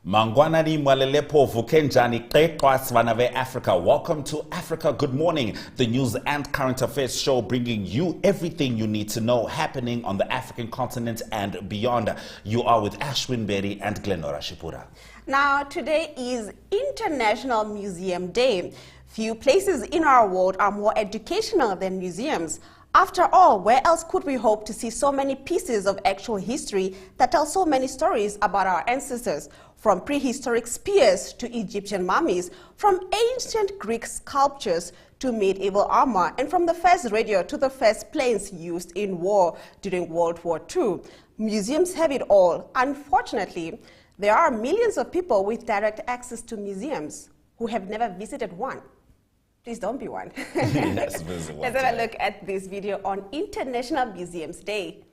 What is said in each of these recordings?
Mangwanani mwalelepo vukenjani qeqwa svanave Africa. Welcome to Africa Good Morning, the news and current affairs show bringing you everything you need to know happening on the African continent and beyond. You are with Ashwin Berry and Glenora Shipura. Now, today is International Museum Day. Few places in our world are more educational than museums. After all, where else could we hope to see so many pieces of actual history that tell so many stories about our ancestors? From prehistoric spears to Egyptian mummies, from ancient Greek sculptures to medieval armor, and from the first radio to the first planes used in war during World War II. Museums have it all. Unfortunately, there are millions of people with direct access to museums who have never visited one. Please don't be one. Let's visit one. Let's have a look at this video on International Museums Day.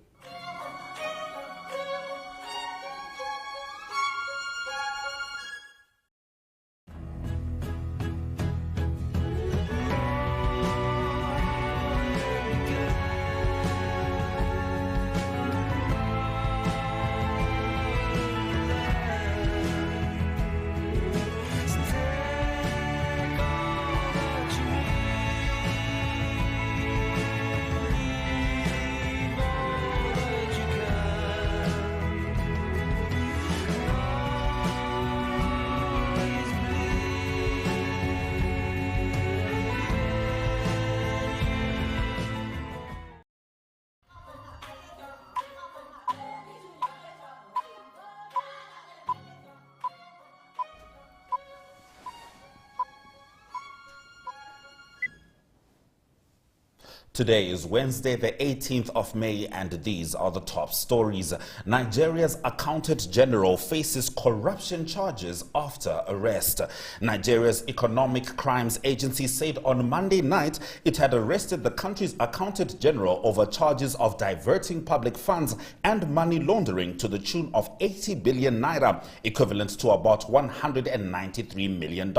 Today is Wednesday, the 18th of May, and these are the top stories. Nigeria's accountant general faces corruption charges after arrest. Nigeria's Economic Crimes Agency said on Monday night it had arrested the country's accountant general over charges of diverting public funds and money laundering to the tune of 80 billion naira, equivalent to about $193 million.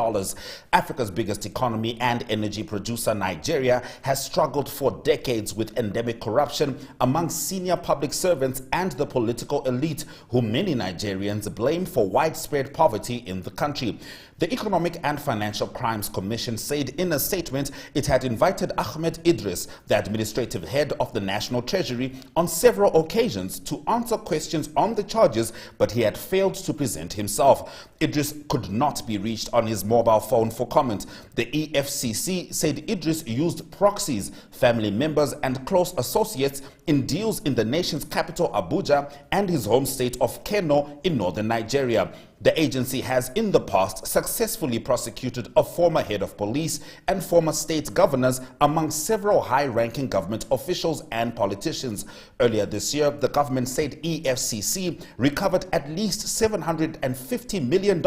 Africa's biggest economy and energy producer, Nigeria, has struggled for decades with endemic corruption among senior public servants and the political elite, who many Nigerians blame for widespread poverty in the country. The Economic and Financial Crimes Commission said in a statement it had invited Ahmed Idris, the administrative head of the National Treasury, on several occasions to answer questions on the charges, but he had failed to present himself. Idris could not be reached on his mobile phone for comment. The EFCC said Idris used proxies, family members and close associates in deals in the nation's capital Abuja and his home state of Kano in northern Nigeria. The agency has in the past successfully prosecuted a former head of police and former state governors among several high-ranking government officials and politicians. Earlier this year, the government said EFCC recovered at least $750 million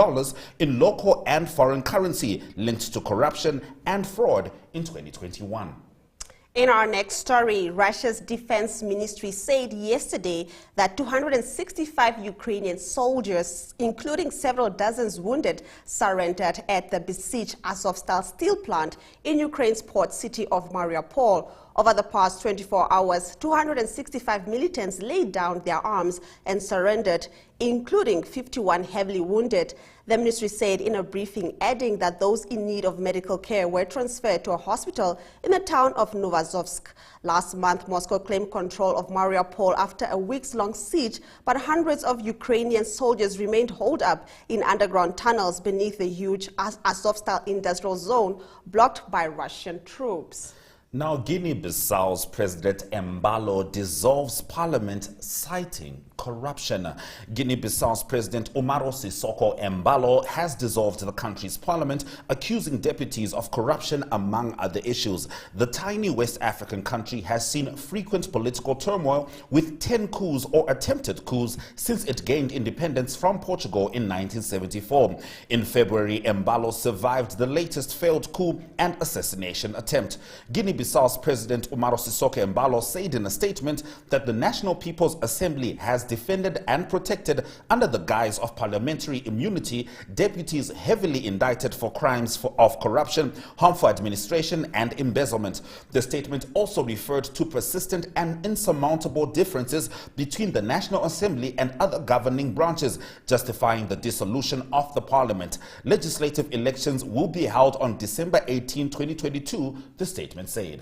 in local and foreign currency linked to corruption and fraud in 2021. In our next story, Russia's defense ministry said yesterday that 265 Ukrainian soldiers, including several dozens wounded, surrendered at the besieged Azovstal steel plant in Ukraine's port city of Mariupol. Over the past 24 hours, 265 militants laid down their arms and surrendered, including 51 heavily wounded. The ministry said in a briefing, adding that those in need of medical care were transferred to a hospital in the town of Novazovsk. Last month, Moscow claimed control of Mariupol after a weeks-long siege, but hundreds of Ukrainian soldiers remained holed up in underground tunnels beneath the huge Azovstal industrial zone, blocked by Russian troops. Now, Guinea-Bissau's President Embalo dissolves parliament, citing corruption. Guinea-Bissau's President Umaro Sissoco Embalo has dissolved the country's parliament, accusing deputies of corruption, among other issues. The tiny West African country has seen frequent political turmoil, with 10 coups or attempted coups since it gained independence from Portugal in 1974. In February, Embalo survived the latest failed coup and assassination attempt. Guinea-Bissau Guinea-Bissau's President Umaro Sissoke Embalo said in a statement that the National People's Assembly has defended and protected, under the guise of parliamentary immunity, deputies heavily indicted for crimes of corruption, harmful administration and embezzlement. The statement also referred to persistent and insurmountable differences between the National Assembly and other governing branches, justifying the dissolution of the parliament. Legislative elections will be held on December 18, 2022, the statement said.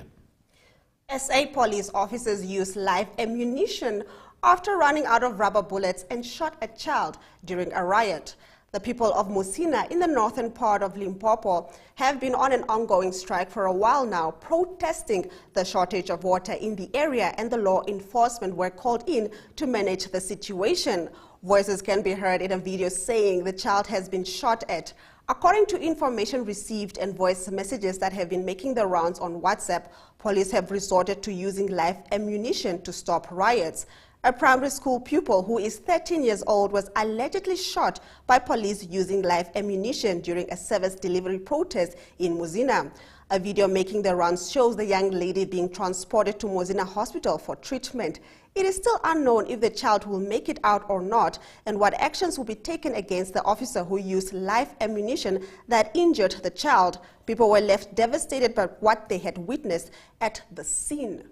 SA police officers used live ammunition after running out of rubber bullets and shot a child during a riot. The people of Musina in the northern part of Limpopo have been on an ongoing strike for a while now, protesting the shortage of water in the area, and the law enforcement were called in to manage the situation. Voices can be heard in a video saying the child has been shot at. According to information received and voice messages that have been making the rounds on WhatsApp, police have resorted to using live ammunition to stop riots. A primary school pupil who is 13 years old was allegedly shot by police using live ammunition during a service delivery protest in Musina. A video making the rounds shows the young lady being transported to Musina Hospital for treatment. It is still unknown if the child will make it out or not, and what actions will be taken against the officer who used live ammunition that injured the child. People were left devastated by what they had witnessed at the scene.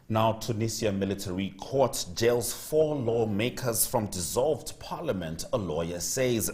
Now, Tunisia military court jails 4 lawmakers from dissolved parliament, a lawyer says.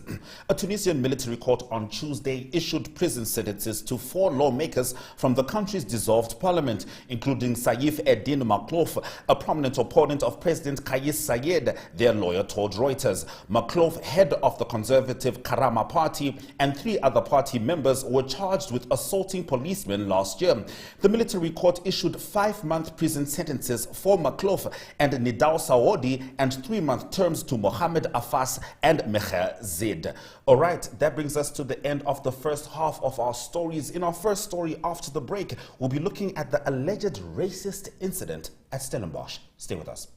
A Tunisian military court on Tuesday issued prison sentences to 4 lawmakers from the country's dissolved parliament, including Saif Eddin Maklouf, a prominent opponent of President Kais Saied, their lawyer told Reuters. Maklouf, head of the conservative Karama party, and 3 other party members were charged with assaulting policemen last year. The military court issued 5-month prison sentences for Maklouf and Nidal Saodi and 3-month terms to Mohamed Afas and Meher Zid. All right, that brings us to the end of the first half of our stories. In our first story after the break, we'll be looking at the alleged racist incident at Stellenbosch. Stay with us.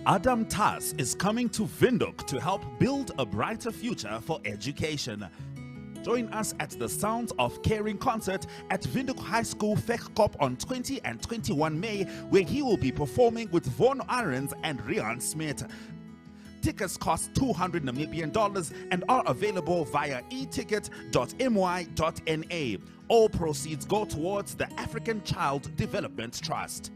Adam Tas is coming to Windhoek to help build a brighter future for education. Join us at the Sounds of Caring concert at Windhoek High School Vegkop on 20 and 21 May, where he will be performing with Von Arends and Rian Smith. Tickets cost $200 Namibian and are available via eticket.my.na. All proceeds go towards the African Child Development Trust.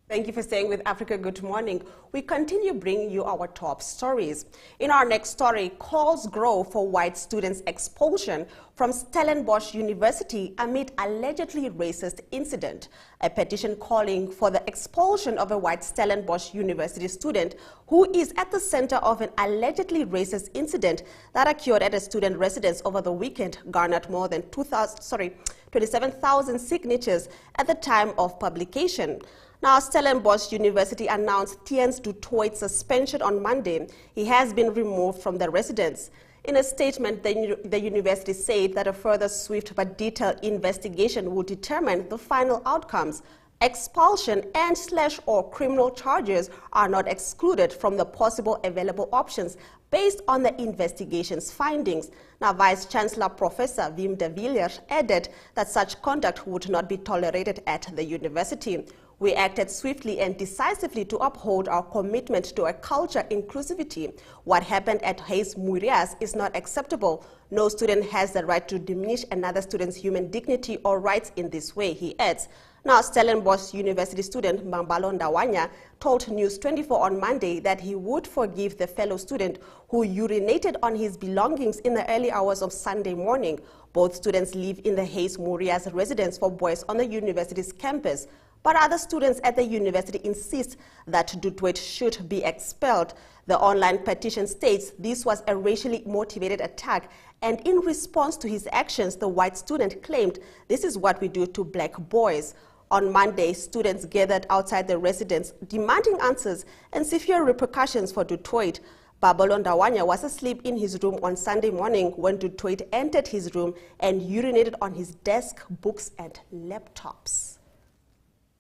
Thank you for staying with Africa Good Morning. We continue bringing you our top stories. In our next story, calls grow for white students' expulsion from Stellenbosch University amid allegedly racist incident. A petition calling for the expulsion of a white Stellenbosch University student who is at the center of an allegedly racist incident that occurred at a student residence over the weekend garnered more than 27,000 signatures at the time of publication. Now, Stellenbosch University announced Tiens du Toit's suspension on Monday. He has been removed from the residence. In a statement, the university said that a further swift but detailed investigation will determine the final outcomes. Expulsion and/or criminal charges are not excluded from the possible available options based on the investigation's findings. Now, Vice-Chancellor Professor Wim de Villiers added that such conduct would not be tolerated at the university. We acted swiftly and decisively to uphold our commitment to a culture inclusivity. What happened at Hayes Murias is not acceptable. No student has the right to diminish another student's human dignity or rights in this way, he adds. Now, Stellenbosch University student Mambalo Ndawanya told News 24 on Monday that he would forgive the fellow student who urinated on his belongings in the early hours of Sunday morning. Both students live in the Hayes Murias residence for boys on the university's campus. But other students at the university insist that du Toit should be expelled. The online petition states this was a racially motivated attack, and in response to his actions, the white student claimed, "This is what we do to black boys." On Monday, students gathered outside the residence demanding answers and severe repercussions for Du Toit. Babalo Ndawanya was asleep in his room on Sunday morning when Du Toit entered his room and urinated on his desk, books and laptops.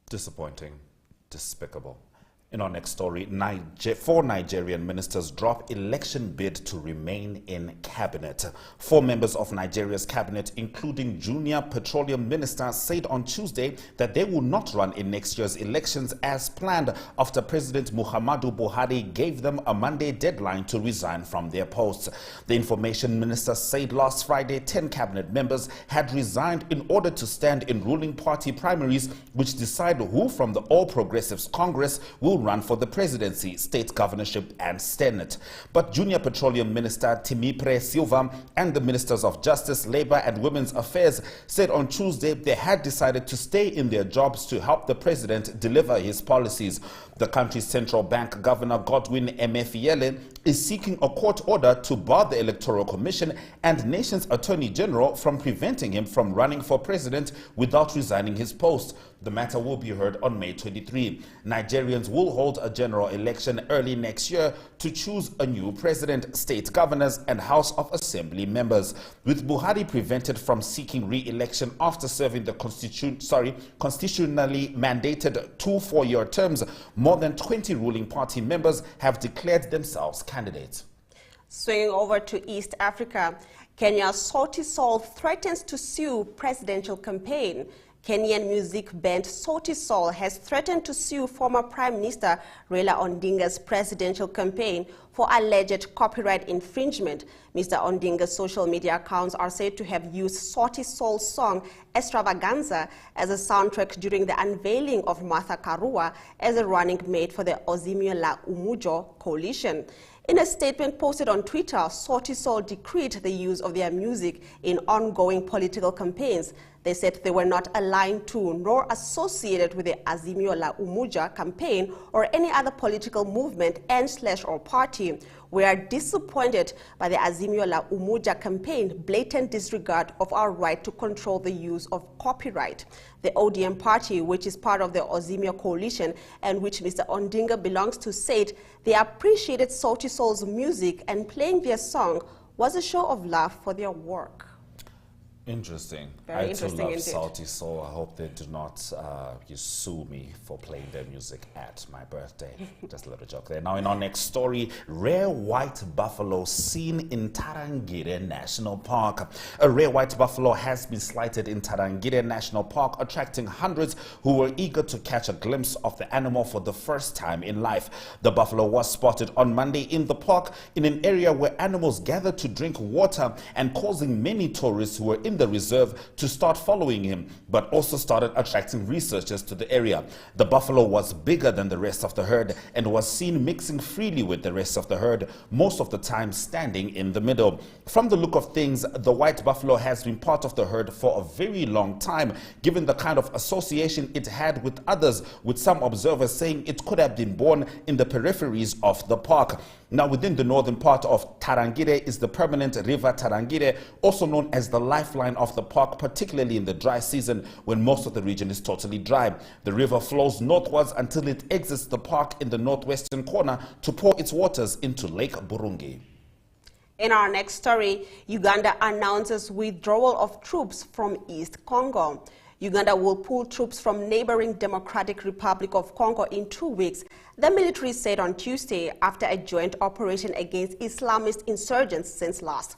Disappointing, despicable. In our next story, 4 Nigerian ministers drop election bid to remain in cabinet. 4 members of Nigeria's cabinet, including junior petroleum minister, said on Tuesday that they will not run in next year's elections as planned after President Muhammadu Buhari gave them a Monday deadline to resign from their posts. The information minister said last Friday 10 cabinet members had resigned in order to stand in ruling party primaries, which decide who from the All Progressives Congress will run for the presidency, state governorship and senate. But junior petroleum minister Timipre Silva and the ministers of Justice, Labor and Women's Affairs said on Tuesday they had decided to stay in their jobs to help the president deliver his policies. The country's central bank governor Godwin Emefiele is seeking a court order to bar the Electoral Commission and nation's attorney general from preventing him from running for president without resigning his post. The matter will be heard on May 23. Nigerians will hold a general election early next year to choose a new president, state governors and House of Assembly members. With Buhari prevented from seeking re-election after serving the constitutionally mandated 2 4-year terms, more than 20 ruling party members have declared themselves candidates. Swinging over to East Africa, Kenya's Sauti Sol threatens to sue presidential campaign. Kenyan music band Sauti Sol has threatened to sue former Prime Minister Raila Odinga's presidential campaign for alleged copyright infringement. Mr. Odinga's social media accounts are said to have used Sauti Sol's song Extravaganza as a soundtrack during the unveiling of Martha Karua as a running mate for the Azimio la Umoja coalition. In a statement posted on Twitter, Sauti Sol decreed the use of their music in ongoing political campaigns. They said they were not aligned to nor associated with the Azimio la Umoja campaign or any other political movement and/or party. We are disappointed by the Azimio la Umoja campaign blatant disregard of our right to control the use of copyright. The ODM party, which is part of the Azimio coalition and which Mr. Odinga belongs to, said they appreciated Sauti Sol's music and playing their song was a show of love for their work. Interesting. Very I interesting too love indeed. Sauti Sol. I hope they do not sue me for playing their music at my birthday. Just a little joke there. Now in our next story, rare white buffalo seen in Tarangire National Park. A rare white buffalo has been sighted in Tarangire National Park, attracting hundreds who were eager to catch a glimpse of the animal for the first time in life. The buffalo was spotted on Monday in the park in an area where animals gather to drink water and causing many tourists who were in the reserve to start following him, but also started attracting researchers to the area. The buffalo was bigger than the rest of the herd and was seen mixing freely with the rest of the herd, most of the time standing in the middle. From the look of things, the white buffalo has been part of the herd for a very long time, given the kind of association it had with others, with some observers saying it could have been born in the peripheries of the park. Now, within the northern part of Tarangire is the permanent river Tarangire, also known as the lifeline of the park, particularly in the dry season when most of the region is totally dry. The river flows northwards until it exits the park in the northwestern corner to pour its waters into Lake Burungi. In our next story, Uganda announces withdrawal of troops from East Congo. Uganda will pull troops from neighboring Democratic Republic of Congo in 2 weeks, the military said on Tuesday, after a joint operation against Islamist insurgents since last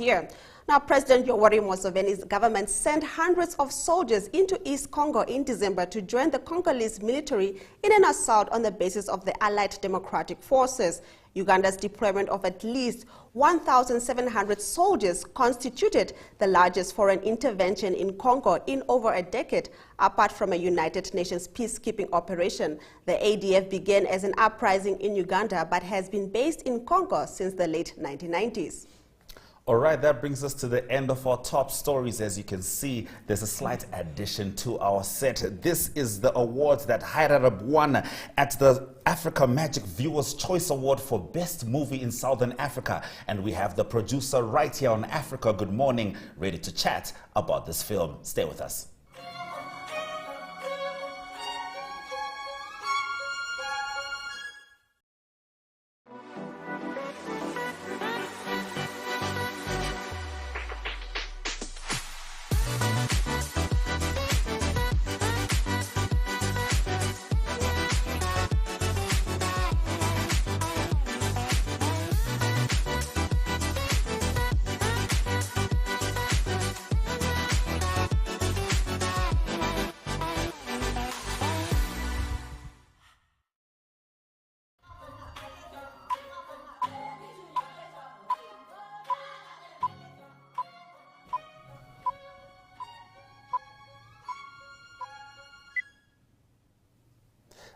year. Now, President Yoweri Museveni's government sent hundreds of soldiers into East Congo in December to join the Congolese military in an assault on the basis of the Allied Democratic Forces. Uganda's deployment of at least 1,700 soldiers constituted the largest foreign intervention in Congo in over a decade, apart from a United Nations peacekeeping operation. The ADF began as an uprising in Uganda but has been based in Congo since the late 1990s. All right, that brings us to the end of our top stories. As you can see, there's a slight addition to our set. This is the award that Hairarab won at the Africa Magic Viewers' Choice Award for Best Movie in Southern Africa. And we have the producer right here on Africa Good Morning, ready to chat about this film. Stay with us.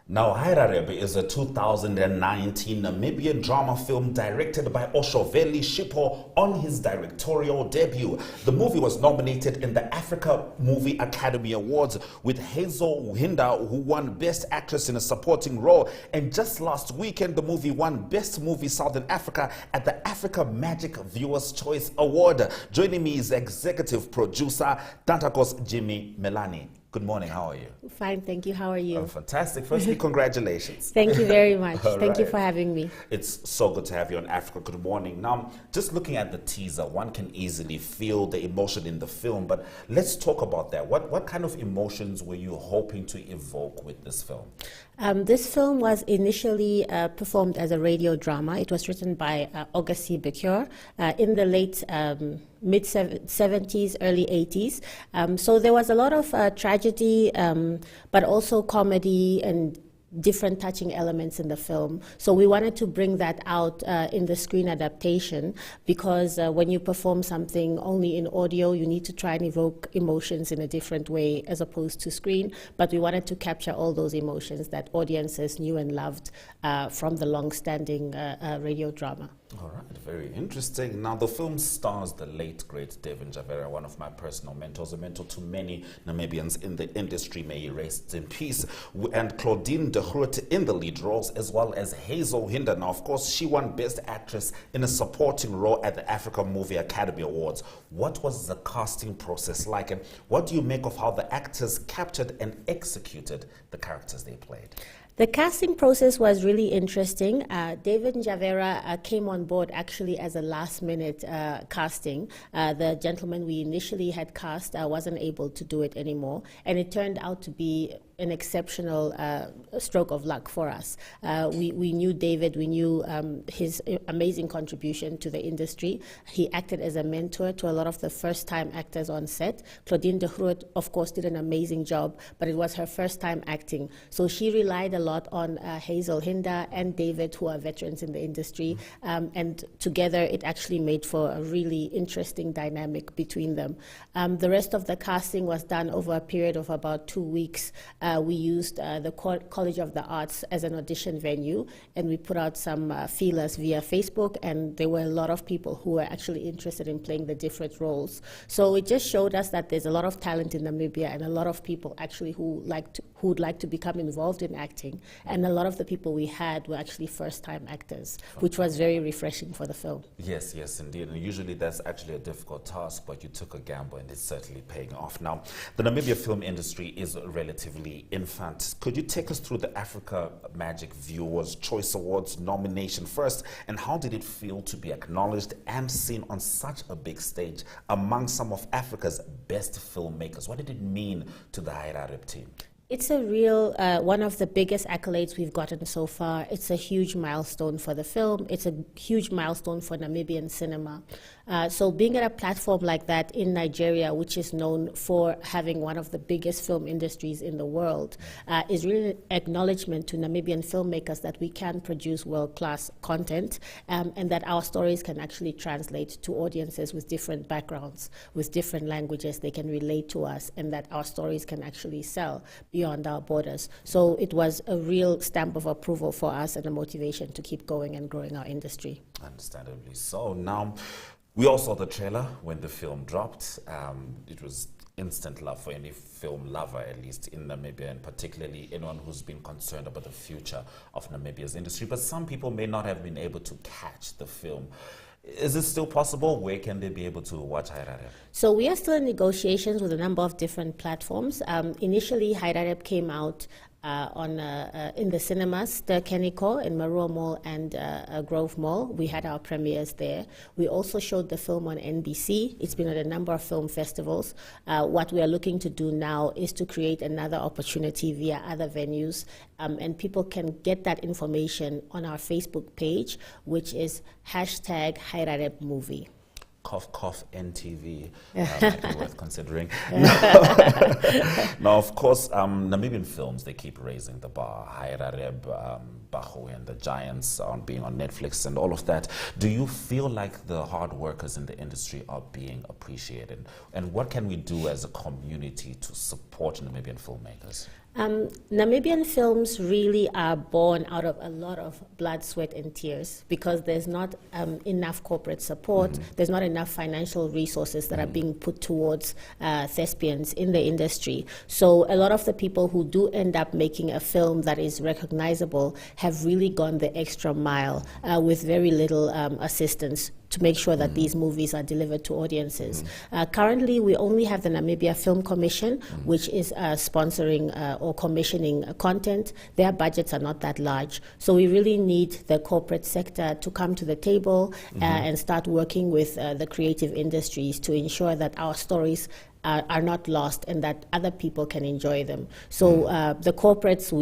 Now, Hairarebe is a 2019 Namibian drama film directed by Oshoveli Shipho on his directorial debut. The movie was nominated in the Africa Movie Academy Awards with Hazel Hinda, who won Best Actress in a Supporting Role. And just last weekend, the movie won Best Movie Southern Africa at the Africa Magic Viewers' Choice Award. Joining me is executive producer Tantakos Jimmy Melani. Good morning, how are you? Fine, thank you. How are you? Oh, fantastic. Firstly, congratulations. Thank you very much. Thank you right. for having me. It's so good to have you on Africa. Good morning. Now, just looking at the teaser, one can easily feel the emotion in the film, but let's talk about that. What kind of emotions were you hoping to evoke with this film? This film was initially performed as a radio drama. It was written by Augusty Becure in the late mid-70s, early 80s. So there was a lot of tragedy, but also comedy and different touching elements in the film. So we wanted to bring that out in the screen adaptation, because when you perform something only in audio, you need to try and evoke emotions in a different way as opposed to screen. But we wanted to capture all those emotions that audiences knew and loved from the long-standing radio drama. All right, very interesting. Now, the film stars the late, great David Njavera, one of my personal mentors, a mentor to many Namibians in the industry. May he rest in peace. And Claudine de Groot in the lead roles, as well as Hazel Hinda. Now, of course, she won Best Actress in a Supporting Role at the Africa Movie Academy Awards. What was the casting process like, and what do you make of how the actors captured and executed the characters they played? The casting process was really interesting. David Njavera came on board actually as a last-minute casting. The gentleman we initially had cast wasn't able to do it anymore, and it turned out to be an exceptional stroke of luck for us. We knew David, we knew his amazing contribution to the industry. He acted as a mentor to a lot of the first-time actors on set. Claudine de Groot, of course, did an amazing job, but it was her first time acting. So she relied a lot on Hazel Hinda and David, who are veterans in the industry, and together it actually made for a really interesting dynamic between them. The rest of the casting was done over a period of about 2 weeks. We used the College of the Arts as an audition venue, and we put out some feelers via Facebook, and there were a lot of people who were actually interested in playing the different roles. So it just showed us that there's a lot of talent in Namibia, and a lot of people actually who would like to become involved in acting, and a lot of the people we had were actually first-time actors, which was very refreshing for the film. Yes, yes, indeed. And usually that's actually a difficult task, but you took a gamble, and it's certainly paying off. Now, the Namibia film industry is relatively infant. Could you take us through the Africa Magic Viewers' Choice Awards nomination first, and how did it feel to be acknowledged and seen on such a big stage among some of Africa's best filmmakers? What did it mean to the Hairarebe team? It's a real, one of the biggest accolades we've gotten so far. It's a huge milestone for the film. It's a huge milestone for Namibian cinema. So being at a platform like that in Nigeria, which is known for having one of the biggest film industries in the world, is really an acknowledgement to Namibian filmmakers that we can produce world-class content, and that our stories can actually translate to audiences with different backgrounds, with different languages. They can relate to us, and that our stories can actually sell beyond our borders. So it was a real stamp of approval for us and a motivation to keep going and growing our industry. Understandably so. Now, we all saw the trailer when the film dropped. It was instant love for any film lover, at least in Namibia, and particularly anyone who's been concerned about the future of Namibia's industry. But some people may not have been able to catch the film. Is it still possible? Where can they be able to watch Hairarebe? So we are still in negotiations with a number of different platforms. Initially, Hairarebe came out in the cinemas, the Keniko in Marua Mall and Grove Mall. We had our premieres there. We also showed the film on NBC. It's been at a number of film festivals. What we are looking to do now is to create another opportunity via other venues, and people can get that information on our Facebook page, which is #Hairarebe Movie. Cough, cough, NTV, might be worth considering. Now, of course, Namibian films, they keep raising the bar. Hairarebe, Bahu, and the Giants on being on Netflix and all of that. Do you feel like the hard workers in the industry are being appreciated? And what can we do as a community to support Namibian filmmakers? Namibian films really are born out of a lot of blood, sweat, and tears because there's not enough corporate support, there's not enough financial resources that are being put towards thespians in the industry. So a lot of the people who do end up making a film that is recognizable have really gone the extra mile with very little assistance to make sure that these movies are delivered to audiences. Currently, we only have the Namibia Film Commission, which is sponsoring or commissioning content. Their budgets are not that large. So we really need the corporate sector to come to the table and start working with the creative industries to ensure that our stories are not lost and that other people can enjoy them. So the corporates,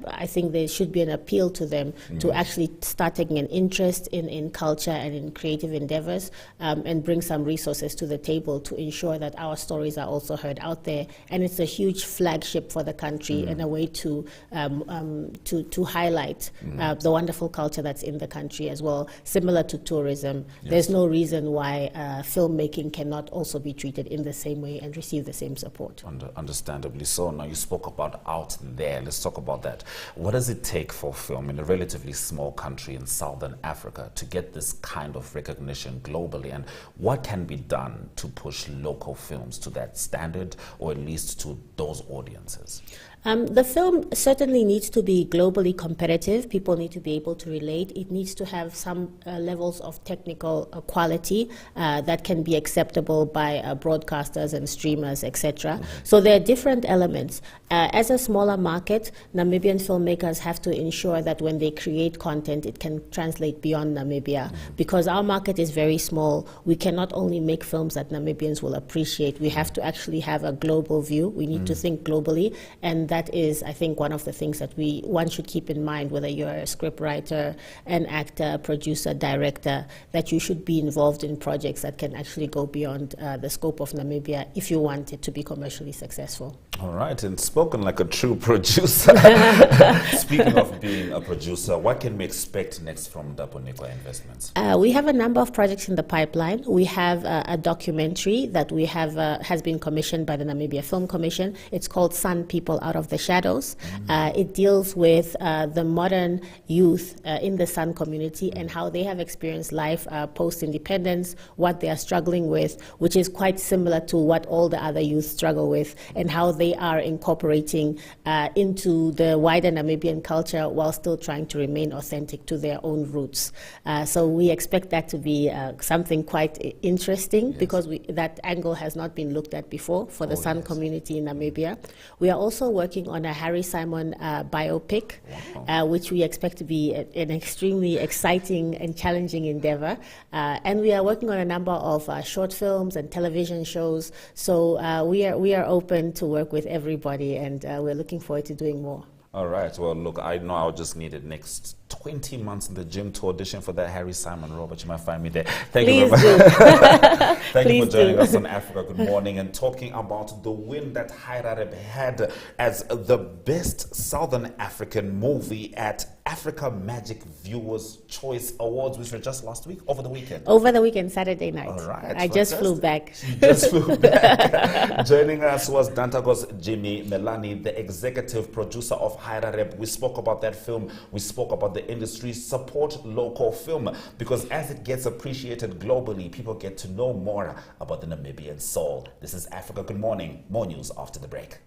I think there should be an appeal to them to actually start taking an interest in culture and in creative endeavors and bring some resources to the table to ensure that our stories are also heard out there. And it's a huge flagship for the country and a way to highlight the wonderful culture that's in the country as well. Similar to tourism, there's no reason why filmmaking cannot also be treated in the same way and receive the same support. Understandably so. Now, you spoke about out there. Let's talk about that. What does it take for film in a relatively small country in Southern Africa to get this kind of recognition globally? And what can be done to push local films to that standard, or at least to those audiences? The film certainly needs to be globally competitive. People need to be able to relate. It needs to have some levels of technical quality that can be acceptable by broadcasters and streamers, etc. So there are different elements. As a smaller market, Namibian filmmakers have to ensure that when they create content, it can translate beyond Namibia. Because our market is very small, we cannot only make films that Namibians will appreciate. We have to actually have a global view. We need to think globally, and that is, I think, one of the things that one should keep in mind, whether you're a scriptwriter, an actor, producer, director, that you should be involved in projects that can actually go beyond the scope of Namibia if you want it to be commercially successful. All right, and spoken like a true producer. Speaking of being a producer, what can we expect next from Daponikwa Investments? We have a number of projects in the pipeline. We have a documentary that we have has been commissioned by the Namibia Film Commission. It's called Sun People Out of the Shadows. It deals with the modern youth in the Sun community and how they have experienced life post-independence, what they are struggling with, which is quite similar to what all the other youth struggle with, and how they are incorporating into the wider Namibian culture while still trying to remain authentic to their own roots. So we expect that to be something quite interesting because that angle has not been looked at before for the Sun community in Namibia. We are also working on a Harry Simon biopic, which we expect to be an extremely exciting and challenging endeavor. And we are working on a number of short films and television shows. So we are open to work with everybody, and we're looking forward to doing more. All right. Well, look, I know I'll just need it next 20 months in the gym to audition for that Harry Simon role, but you might find me there. Thank you very much. Thank you for joining us on Africa Good Morning and talking about the win that Hairareb had as the best Southern African movie at Africa Magic Viewers Choice Awards, which were just last week, over the weekend. Over the weekend, Saturday night. All right. I just flew back. She just flew back. Joining us was Dantagos Jimmy Melani, the executive producer of Hairareb. We spoke about that film. We spoke about the industry. Support local film, because as it gets appreciated globally, people get to know more about the Namibian soul. This is Africa Good Morning. More news after the break.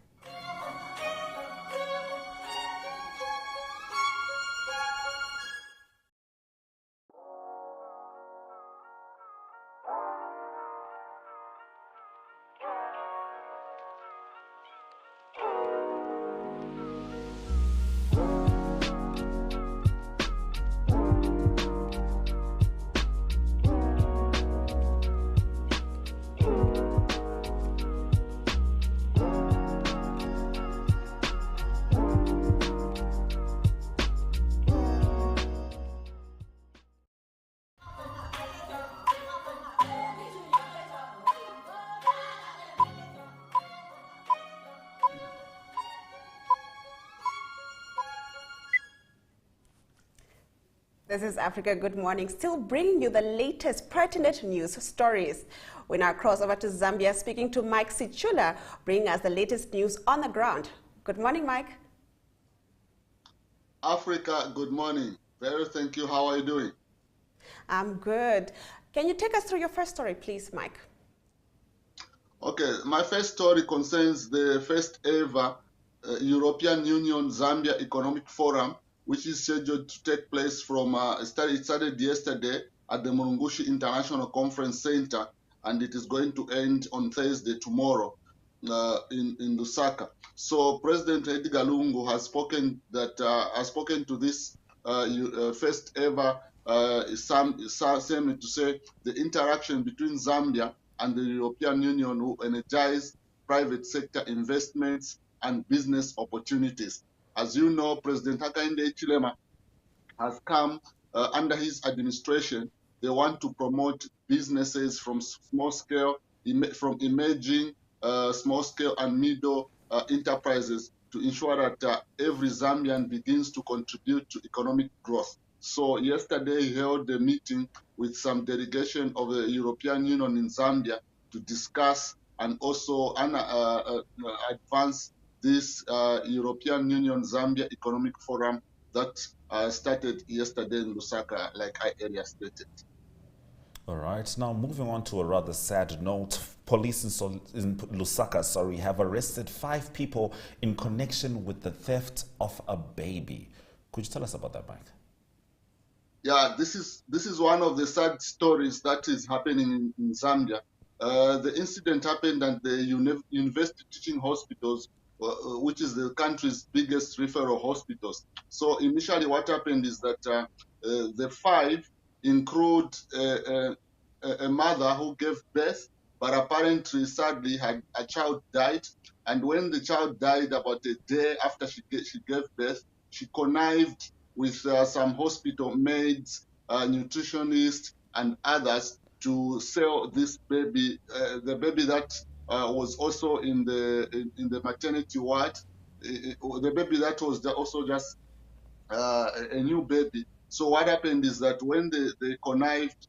This is Africa Good Morning, still bringing you the latest pertinent news stories. We now cross over to Zambia, speaking to Mike Sichula, bringing us the latest news on the ground. Good morning, Mike. Africa, good morning. Very thank you. How are you doing? I'm good. Can you take us through your first story, please, Mike? Okay, my first story concerns the first ever European Union Zambia Economic Forum, which is scheduled to take place from, it started yesterday at the Murungushi International Conference Center, and it is going to end on Thursday, tomorrow, in Lusaka. So President Edgar Lungu has spoken to this first ever summit to say the interaction between Zambia and the European Union will energize private sector investments and business opportunities. As you know, President Hakainde Hichilema has come under his administration. They want to promote businesses from small scale, from emerging small scale and middle enterprises to ensure that every Zambian begins to contribute to economic growth. So yesterday he held a meeting with some delegation of the European Union in Zambia to discuss and also advance this European Union Zambia Economic Forum that started yesterday in Lusaka, like I earlier stated. All right. Now, moving on to a rather sad note, police in Lusaka, have arrested 5 people in connection with the theft of a baby. Could you tell us about that, Mike? Yeah, this is one of the sad stories that is happening in Zambia. The incident happened at the University Teaching Hospitals, which is the country's biggest referral hospitals. So initially what happened is that the 5 include a mother who gave birth, but apparently, sadly, a child died. And when the child died, about a day after she gave birth, she connived with some hospital maids, nutritionists, and others to sell this baby, the baby that was also in the maternity ward, the baby that was also just a new baby. So what happened is that when they connived,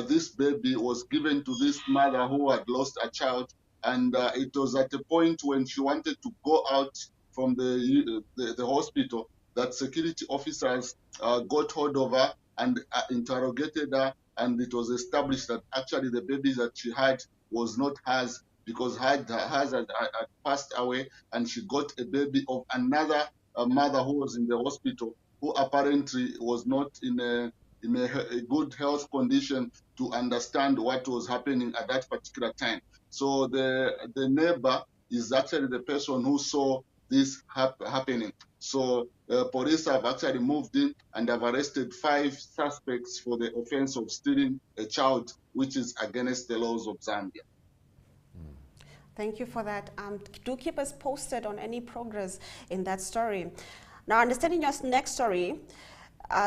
this baby was given to this mother who had lost a child, and it was at a point when she wanted to go out from the hospital that security officers got hold of her and interrogated her, and it was established that actually the baby that she had was not hers, because hers had passed away, and she got a baby of another mother who was in the hospital, who apparently was not in a good health condition to understand what was happening at that particular time. So the neighbor is actually the person who saw this happening. So police have actually moved in and have arrested 5 suspects for the offense of stealing a child, which is against the laws of Zambia. Thank you for that. Do keep us posted on any progress in that story. Now, understanding your next story,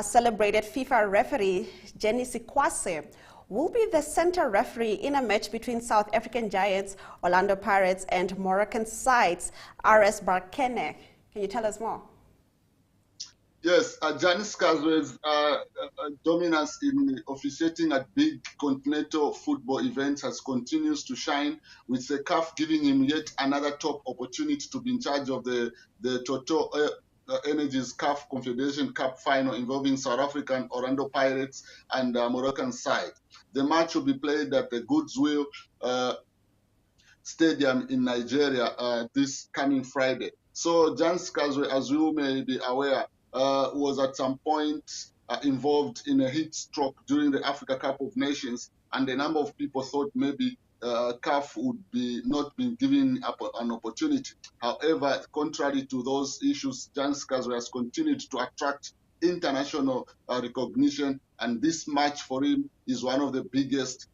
celebrated FIFA referee Jenny Sikwase will be the center referee in a match between South African Giants, Orlando Pirates, and Moroccan sides RS Berkane. Can you tell us more? Yes, Janice Kazwe's dominance in officiating at big continental football events continues to shine, with the CAF giving him yet another top opportunity to be in charge of the Total Energies CAF Confederation Cup final involving South African Orlando Pirates and Moroccan side. The match will be played at the Goodswill Stadium in Nigeria this coming Friday. So Janice Kazwe, as you may be aware, was at some point involved in a heat stroke during the Africa Cup of Nations, and a number of people thought maybe CAF would be not been given an opportunity. However, contrary to those issues, Janice Kazwe has continued to attract international recognition, and this match for him is one of the biggest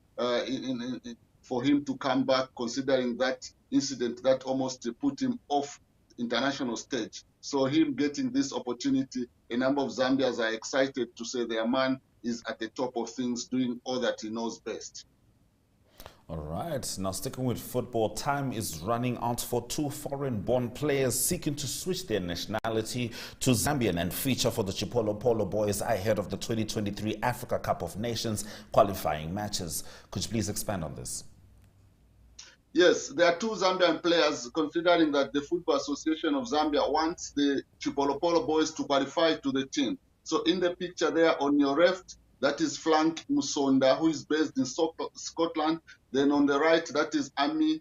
for him to come back, considering that incident that almost put him off international stage. So him getting this opportunity, a number of Zambians are excited to say their man is at the top of things, doing all that he knows best. All right, now sticking with football, time is running out for 2 foreign-born players seeking to switch their nationality to Zambian and feature for the Chipolo Polo boys ahead of the 2023 Africa Cup of Nations qualifying matches. Could you please expand on this? Yes, there are two Zambian players, considering that the Football Association of Zambia wants the Chipolopolo boys to qualify to the team. So in the picture there on your left, that is Frank Musonda, who is based in Scotland. Then on the right, that is Ami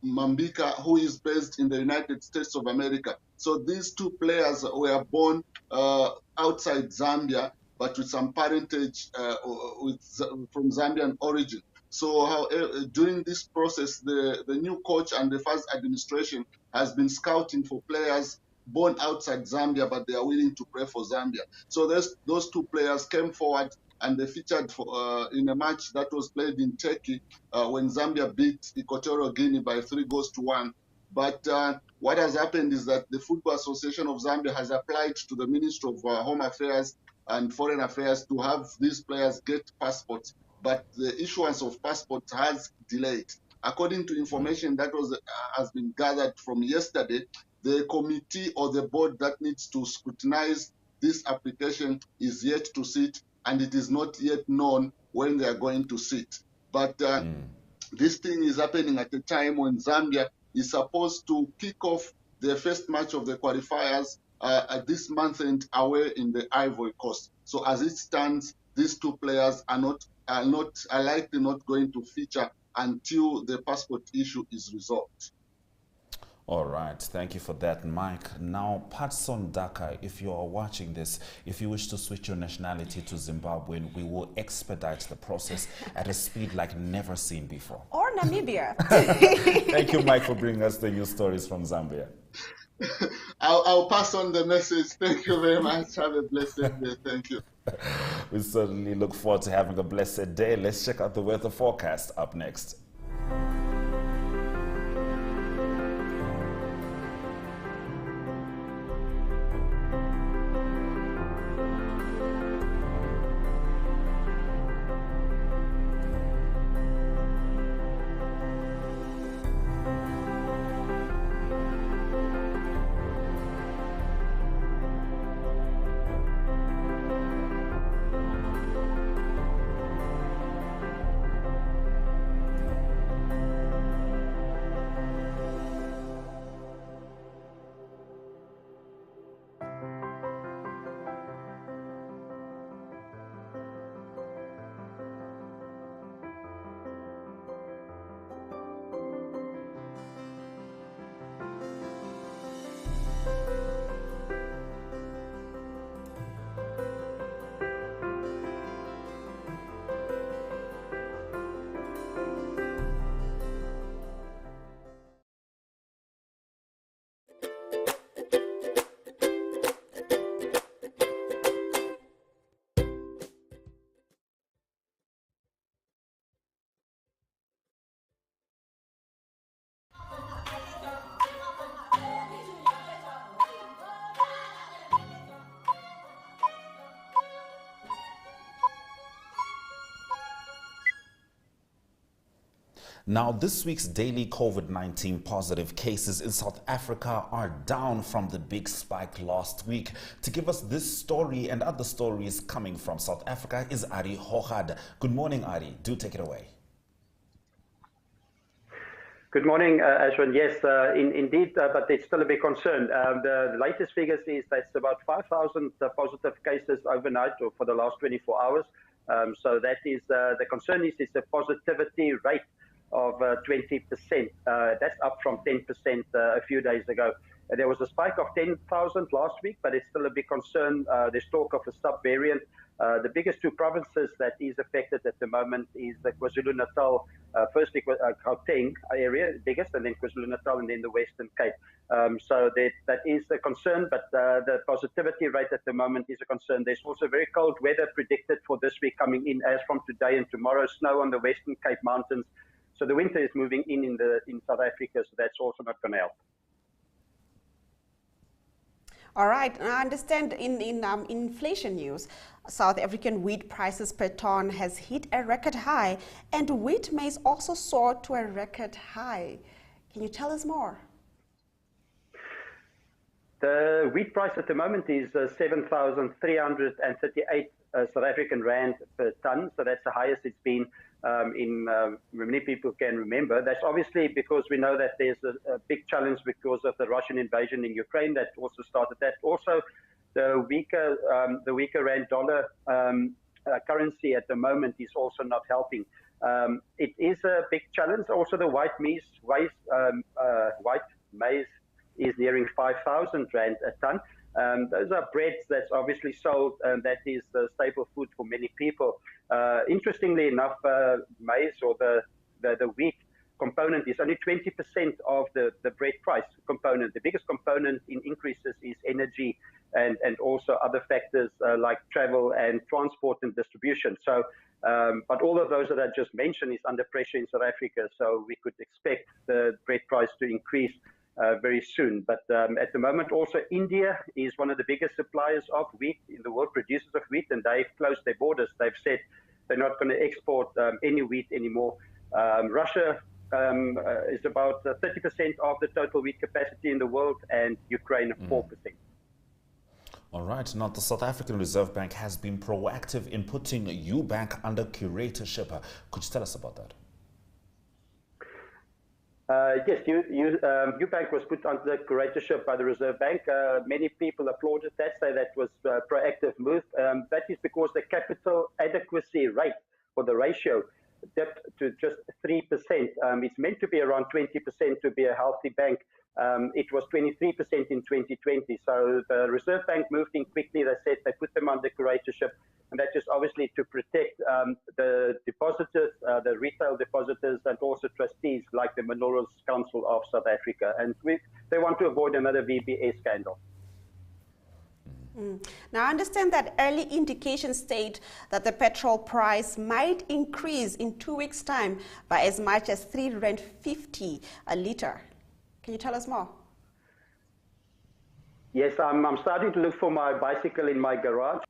Mambika, who is based in the United States of America. So these two players were born outside Zambia, but with some parentage from Zambian origin. So during this process, the new coach and the first administration has been scouting for players born outside Zambia, but they are willing to play for Zambia. So those two players came forward and they featured in a match that was played in Turkey when Zambia beat Equatorial Guinea by 3-1. But what has happened is that the Football Association of Zambia has applied to the Ministry of Home Affairs and Foreign Affairs to have these players get passports, but the issuance of passports has delayed. According to information that has been gathered from yesterday, the committee or the board that needs to scrutinize this application is yet to sit, and it is not yet known when they are going to sit. But this thing is happening at a time when Zambia is supposed to kick off their first match of the qualifiers at this month end away in the Ivory Coast. So as it stands, these two players are likely not going to feature until the passport issue is resolved. All right, thank you for that, Mike. Now, Patson Daka, if you are watching this, if you wish to switch your nationality to Zimbabwean, we will expedite the process at a speed like never seen before. Or Namibia. Thank you, Mike, for bringing us the news stories from Zambia. I'll pass on the message. Thank you very much. Have a blessed day. Thank you. We certainly look forward to having a blessed day. Let's check out the weather forecast up next. Now, this week's daily COVID-19 positive cases in South Africa are down from the big spike last week. To give us this story and other stories coming from South Africa is Ari Hochad. Good morning, Ari. Do take it away. Good morning, Ashwin. Yes, indeed, but there's still a big concern. The latest figures is that's about 5,000 positive cases overnight or for the last 24 hours. So that is the concern is it's a positivity rate of 20%. That's up from 10% a few days ago. There was a spike of 10,000 last week, but it's still a big concern. There's talk of a sub-variant. The biggest two provinces that is affected at the moment is the KwaZulu-Natal, firstly Gauteng area, biggest, and then KwaZulu-Natal, and then the Western Cape. So that is a concern, but the positivity rate at the moment is a concern. There's also very cold weather predicted for this week coming in as from today and tomorrow, snow on the Western Cape Mountains. So the winter is moving in South Africa, so that's also not going to help. All right. I understand in inflation news, South African wheat prices per ton has hit a record high, and wheat maize also soared to a record high. Can you tell us more? The wheat price at the moment is 7,338 South African rand per ton, so that's the highest it's been many people can remember. That's obviously because we know that there's a big challenge because of the Russian invasion in Ukraine that also started that. Also, the weaker rand dollar currency at the moment is also not helping. It is a big challenge. Also, the white maize is nearing 5,000 rand a ton. Those are breads that's obviously sold, and that is the staple food for many people. Interestingly enough, maize or the wheat component is only 20% of the bread price component. The biggest component in increases is energy and also other factors like travel and transport and distribution. So, but all of those that I just mentioned is under pressure in South Africa. So we could expect the bread price to increase very soon. But at the moment, also India is one of the biggest suppliers of wheat in the world, producers of wheat, and they've closed their borders. They've said they're not going to export any wheat anymore. Russia is about 30% of the total wheat capacity in the world, and Ukraine 4%. All right. Now, the South African Reserve Bank has been proactive in putting Ubank under curatorship. Could you tell us about that? Yes, Ubank was put under curatorship by the Reserve Bank. Many people applauded that, say that was a proactive move. That is because the capital adequacy rate for the ratio dipped to just 3%. It's meant to be around 20% to be a healthy bank. It was 23% in 2020. So the Reserve Bank moved in quickly. They said they put them under curatorship. And that is obviously to protect the depositors, the retail depositors, and also trustees like the Minerals Council of South Africa. And they want to avoid another VBS scandal. Now, I understand that early indications state that the petrol price might increase in 2 weeks' time by as much as R3.50 a litre. Can you tell us more? Yes, I'm starting to look for my bicycle in my garage.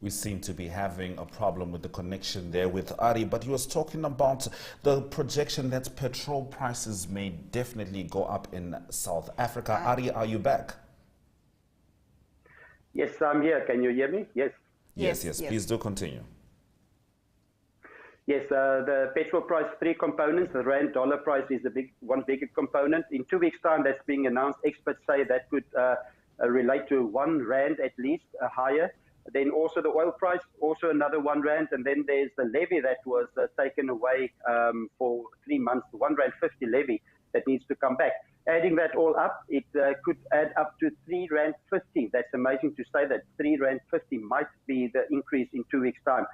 We seem to be having a problem with the connection there with Ari, but he was talking about the projection that petrol prices may definitely go up in South Africa. Ari, are you back? Yes, I'm here. Can you hear me? Yes. Yes. Please do continue. Yes, the petrol price, 3 components. The rand dollar price is the one big component. In 2 weeks' time, that's being announced. Experts say that could relate to 1 rand at least higher. Then also the oil price, also another 1 rand. And then there's the levy that was taken away for 3 months, the R1.50 levy that needs to come back. Adding that all up, it could add up to R3.50. That's amazing to say that R3.50 might be the increase in 2 weeks' time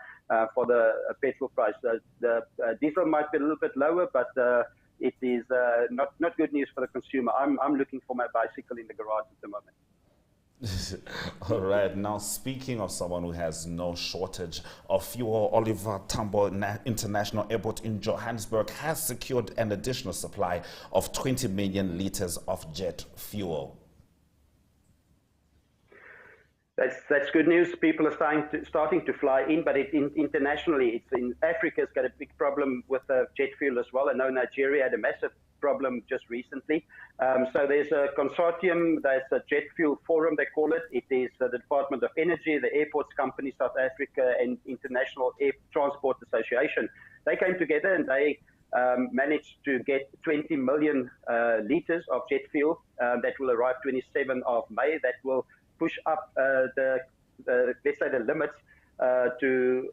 for the petrol price. The diesel might be a little bit lower, but it is not good news for the consumer. I'm looking for my bicycle in the garage at the moment. All right. Now, speaking of someone who has no shortage of fuel, Oliver Tambo International Airport in Johannesburg has secured an additional supply of 20 million litres of jet fuel. That's good news. People are starting to fly in, but internationally, it's in Africa's got a big problem with jet fuel as well. I know Nigeria had a massive problem just recently. So there's a consortium, there's a jet fuel forum, they call it. It is the Department of Energy, the Airports Company South Africa, and International Air Transport Association. They came together and they managed to get 20 million litres of jet fuel that will arrive 27th of May. That will push up let's say the limits to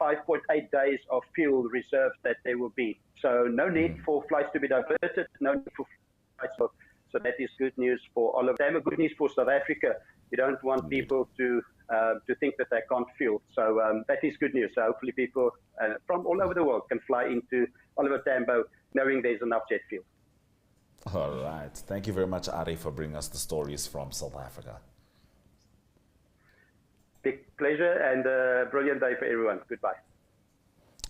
5.8 days of fuel reserves that there will be. So no need for flights to be diverted, no need for flights. So that is good news for all of them. Good news for South Africa. You don't want people to think that they can't fuel. So that is good news. So hopefully people from all over the world can fly into Oliver Tambo knowing there's enough jet fuel. All right. Thank you very much, Ari, for bringing us the stories from South Africa. Big pleasure and a brilliant day for everyone. Goodbye.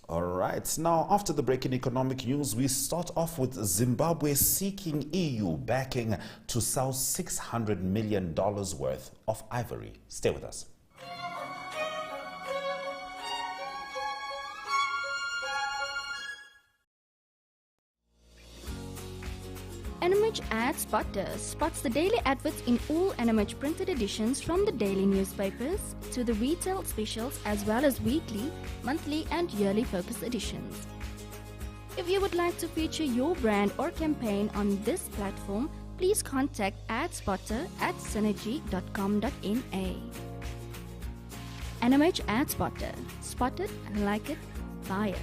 All right. Now, after the break in economic news, we start off with Zimbabwe seeking EU backing to sell $600 million worth of ivory. Stay with us. NMH Ad Spotter spots the daily adverts in all NMH printed editions from the daily newspapers to the retail specials as well as weekly, monthly and yearly focus editions. If you would like to feature your brand or campaign on this platform, please contact adspotter@synergy.com.na. NMH Ad Spotter. Spot it, like it, buy it.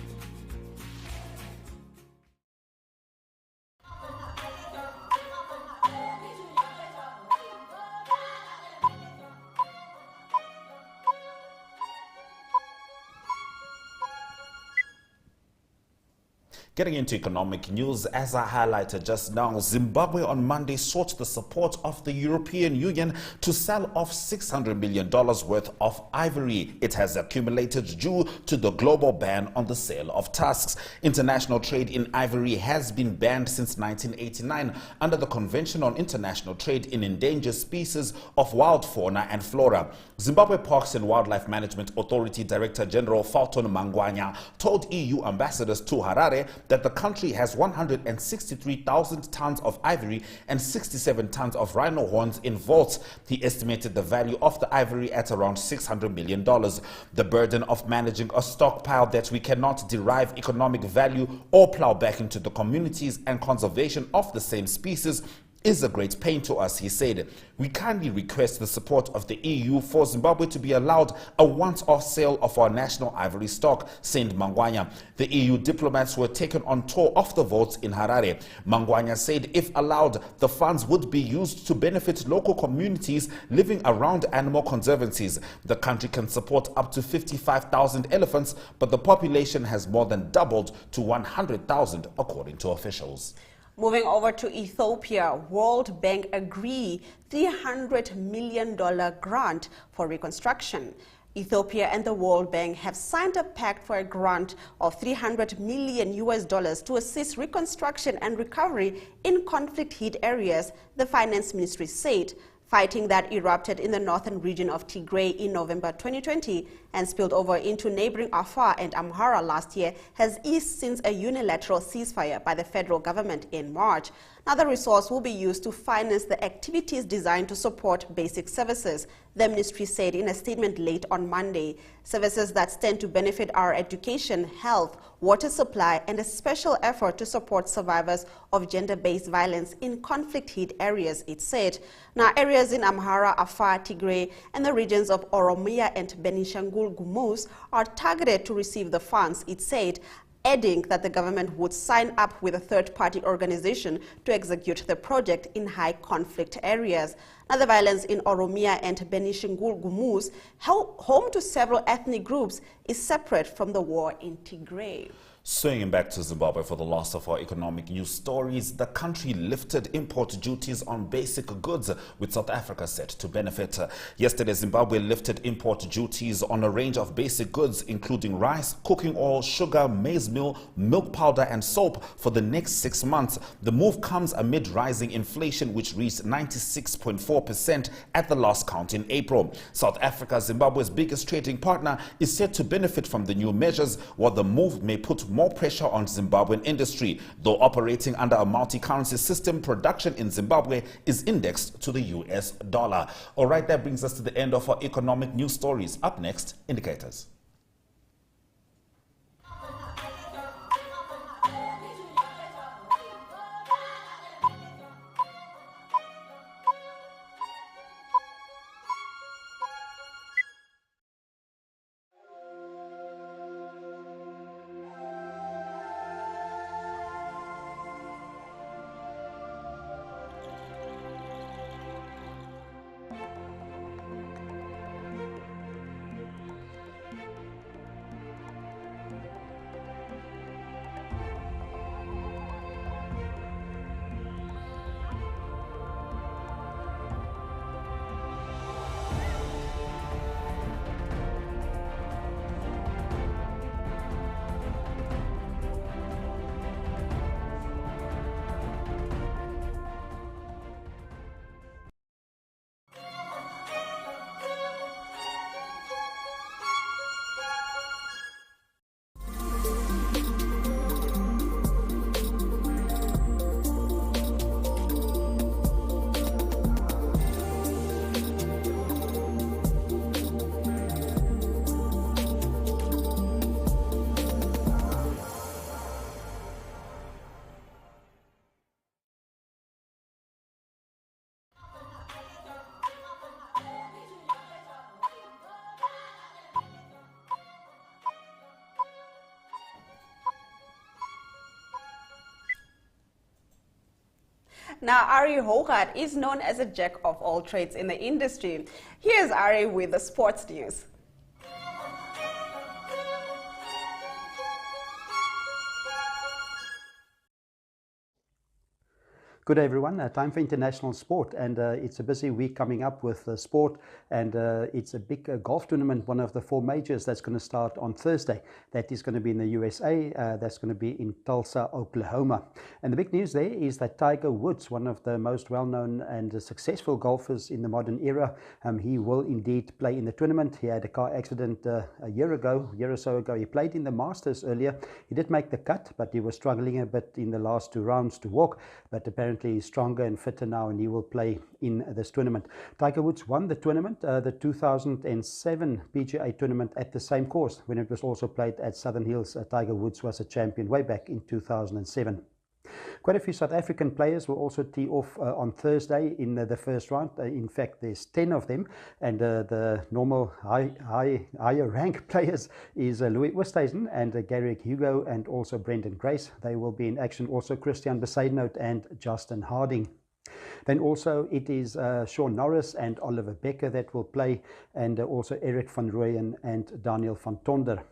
Getting into economic news, as I highlighted just now, Zimbabwe on Monday sought the support of the European Union to sell off $600 million worth of ivory it has accumulated due to the global ban on the sale of tusks. International trade in ivory has been banned since 1989 under the Convention on International Trade in Endangered Species of Wild Fauna and Flora. Zimbabwe Parks and Wildlife Management Authority Director General Falton Mangwanya told EU ambassadors to Harare that the country has 163,000 tons of ivory and 67 tons of rhino horns in vaults. He estimated the value of the ivory at around $600 million. The burden of managing a stockpile that we cannot derive economic value or plow back into the communities and conservation of the same species is a great pain to us, he said. We kindly request the support of the EU for Zimbabwe to be allowed a once-off sale of our national ivory stock, said Mangwanya. The EU diplomats were taken on tour of the vaults in Harare. Mangwanya said if allowed, the funds would be used to benefit local communities living around animal conservancies. The country can support up to 55,000 elephants, but the population has more than doubled to 100,000, according to officials. Moving over to Ethiopia, World Bank agree $300 million grant for reconstruction. Ethiopia and the World Bank have signed a pact for a grant of $300 million to assist reconstruction and recovery in conflict-hit areas, the finance ministry said. Fighting that erupted in the northern region of Tigray in November 2020 and spilled over into neighboring Afar and Amhara last year has eased since a unilateral ceasefire by the federal government in March. Now the resource will be used to finance the activities designed to support basic services, the ministry said in a statement late on Monday. Services that stand to benefit our education, health, water supply, and a special effort to support survivors of gender-based violence in conflict-hit areas, it said. Now, areas in Amhara, Afar, Tigray, and the regions of Oromia and Benishangul Gumuz are targeted to receive the funds, it said, adding that the government would sign up with a third-party organization to execute the project in high-conflict areas. Now, the violence in Oromia and Benishangul Gumuz, home to several ethnic groups, is separate from the war in Tigray. Swinging back to Zimbabwe for the last of our economic news stories, the country lifted import duties on basic goods, with South Africa set to benefit. Yesterday, Zimbabwe lifted import duties on a range of basic goods, including rice, cooking oil, sugar, maize meal, milk powder, and soap for the next 6 months. The move comes amid rising inflation, which reached 96.4% at the last count in April. South Africa, Zimbabwe's biggest trading partner, is set to benefit from the new measures, while the move may put more pressure on Zimbabwean industry. Though operating under a multi-currency system, production in Zimbabwe is indexed to the US dollar. All right, that brings us to the end of our economic news stories. Up next, indicators. Now, Ari Hogart is known as a jack of all trades in the industry. Here's Ari with the sports news. Good day, everyone. Time for international sport, and it's a busy week coming up with sport, and it's a big golf tournament, one of the 4 majors that's going to start on Thursday. That is going to be in the USA. That's going to be in Tulsa, Oklahoma. And the big news there is that Tiger Woods, one of the most well-known and successful golfers in the modern era, he will indeed play in the tournament. He had a car accident a year or so ago. He played in the Masters earlier. He did make the cut, but he was struggling a bit in the last 2 rounds to walk, but apparently he's stronger and fitter now, and he will play in this tournament. Tiger Woods won the tournament, the 2007 PGA tournament at the same course when it was also played at Southern Hills. Tiger Woods was a champion way back in 2007. Quite a few South African players will also tee off on Thursday in the first round. In fact, there's 10 of them, and the normal higher rank players is Louis Oosthuizen and Garrick Hugo, and also Brendan Grace. They will be in action. Also Christian Besaidnout and Justin Harding. Then also it is Sean Norris and Oliver Becker that will play, and also Eric van Rooyen and Daniel van Tonder.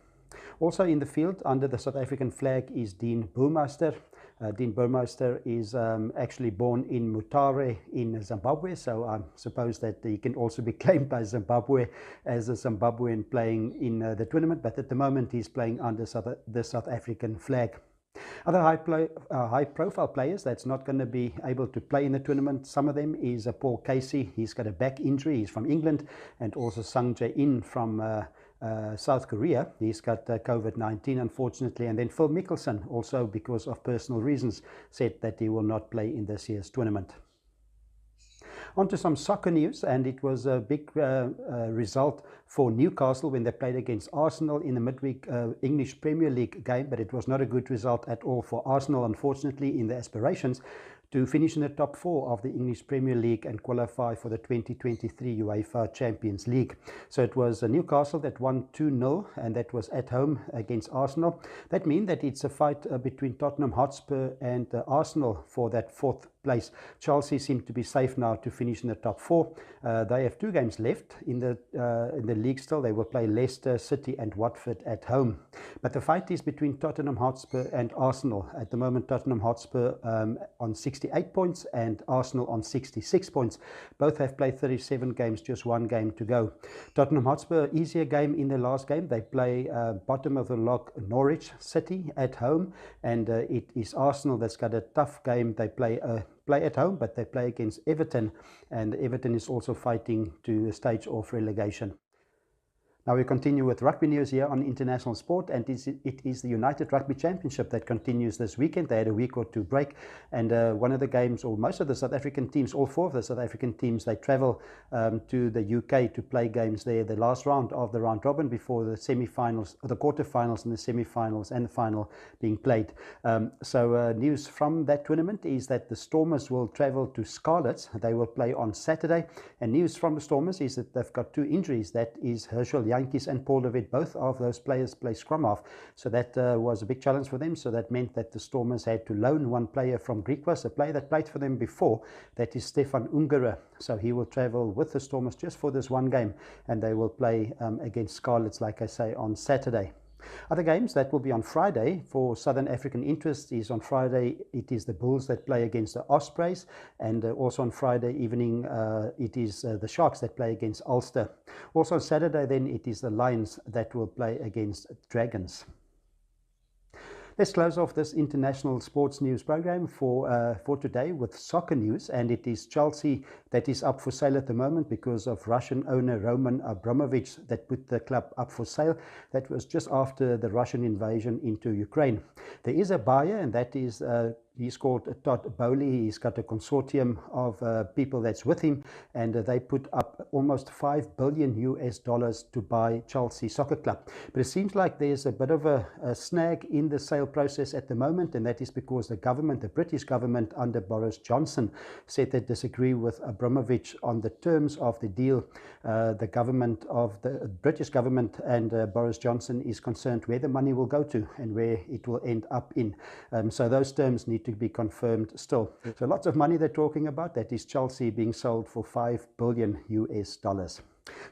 Also in the field under the South African flag is Dean Burmeister. Dean Burmeister is actually born in Mutare in Zimbabwe, so I suppose that he can also be claimed by Zimbabwe as a Zimbabwean playing in the tournament, but at the moment he's playing under the South African flag. Other high-profile players that's not going to be able to play in the tournament, some of them is Paul Casey. He's got a back injury. He's from England, and also Sang Jae-in from South Korea. He's got COVID-19, unfortunately. And then Phil Mickelson, also because of personal reasons, said that he will not play in this year's tournament. On to some soccer news, and it was a big result for Newcastle when they played against Arsenal in the midweek English Premier League game, but it was not a good result at all for Arsenal, unfortunately, in the aspirations to finish in the top 4 of the English Premier League and qualify for the 2023 UEFA Champions League. So it was Newcastle that won 2-0, and that was at home against Arsenal. That means that it's a fight between Tottenham Hotspur and Arsenal for that 4th place. Chelsea seem to be safe now to finish in the top 4. They have 2 games left in the league still. They will play Leicester City and Watford at home. But the fight is between Tottenham Hotspur and Arsenal. At the moment, Tottenham Hotspur on 68 points and Arsenal on 66 points. Both have played 37 games, just 1 game to go. Tottenham Hotspur, easier game in their last game. They play bottom of the log Norwich City at home, and it is Arsenal that's got a tough game. They play at home, but they play against Everton, and Everton is also fighting to a stage of relegation. Now we continue with rugby news here on International Sport, and it is the United Rugby Championship that continues this weekend. They had a week or 2 break, and one of the games, or most of the South African teams, all 4 of the South African teams, they travel to the UK to play games there, the last round of the round robin before the semi-finals, the quarter-finals and the semi-finals and the final being played. So news from that tournament is that the Stormers will travel to Scarlets. They will play on Saturday, and news from the Stormers is that they've got 2 injuries. That is Herschel Jantjies and Paul de Wet. Both of those players play scrum half, so that was a big challenge for them. So that meant that the Stormers had to loan 1 player from Griquas, a player that played for them before. That is Stefan Ungere. So he will travel with the Stormers just for this 1 game, and they will play against Scarlets, like I say, on Saturday. Other games that will be on Friday for Southern African interest is on Friday it is the Bulls that play against the Ospreys, and also on Friday evening it is the Sharks that play against Ulster. Also on Saturday then it is the Lions that will play against Dragons. Let's close off this international sports news program for today with soccer news, and it is Chelsea that is up for sale at the moment because of Russian owner Roman Abramovich that put the club up for sale. That was just after the Russian invasion into Ukraine. There is a buyer, and that is he's called Todd Bowley. He's got a consortium of people that's with him, and they put up almost $5 billion to buy Chelsea Soccer Club. But it seems like there's a bit of a snag in the sale process at the moment, and that is because the government, the British government under Boris Johnson, said they disagree with Abramovich on the terms of the deal. The government of the British government and Boris Johnson is concerned where the money will go to and where it will end up in. So those terms need to to be confirmed still. So lots of money they're talking about. That is Chelsea being sold for $5 billion US.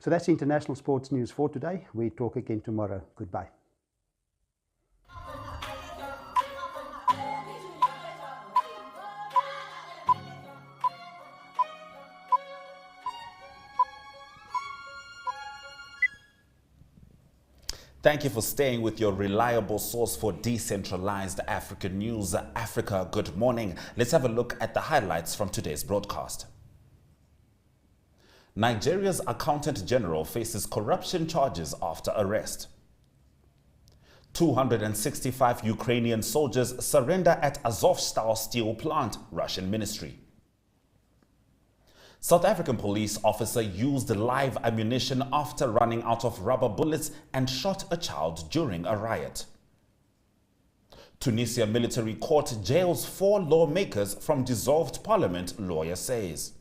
So that's international sports news for today. We talk again tomorrow. Goodbye. Thank you for staying with your reliable source for decentralized African news, Africa Good Morning. Let's have a look at the highlights from today's broadcast. Nigeria's Accountant General faces corruption charges after arrest. 265 Ukrainian soldiers surrender at Azovstal steel plant, Russian ministry. South African police officer used live ammunition after running out of rubber bullets and shot a child during a riot. Tunisia military court jails 4 lawmakers from dissolved parliament, lawyer says.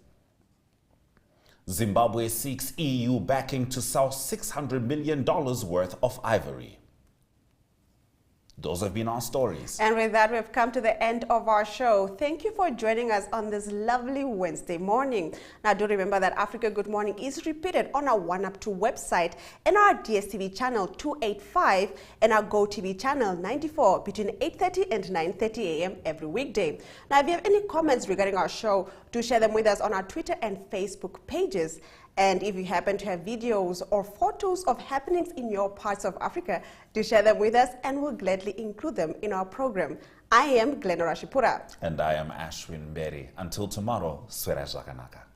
Zimbabwe seeks EU backing to sell $600 million worth of ivory. Those have been our stories. And with that, we've come to the end of our show. Thank you for joining us on this lovely Wednesday morning. Now, do remember that Africa Good Morning is repeated on our 1up2 website and our DSTV channel 285 and our Gotv channel 94 between 8:30 and 9:30 a.m. every weekday. Now, if you have any comments regarding our show, do share them with us on our Twitter and Facebook pages. And if you happen to have videos or photos of happenings in your parts of Africa, do share them with us and we'll gladly include them in our program. I am Glenn Rashipura. And I am Ashwin Berry. Until tomorrow, Swera Zakanaka.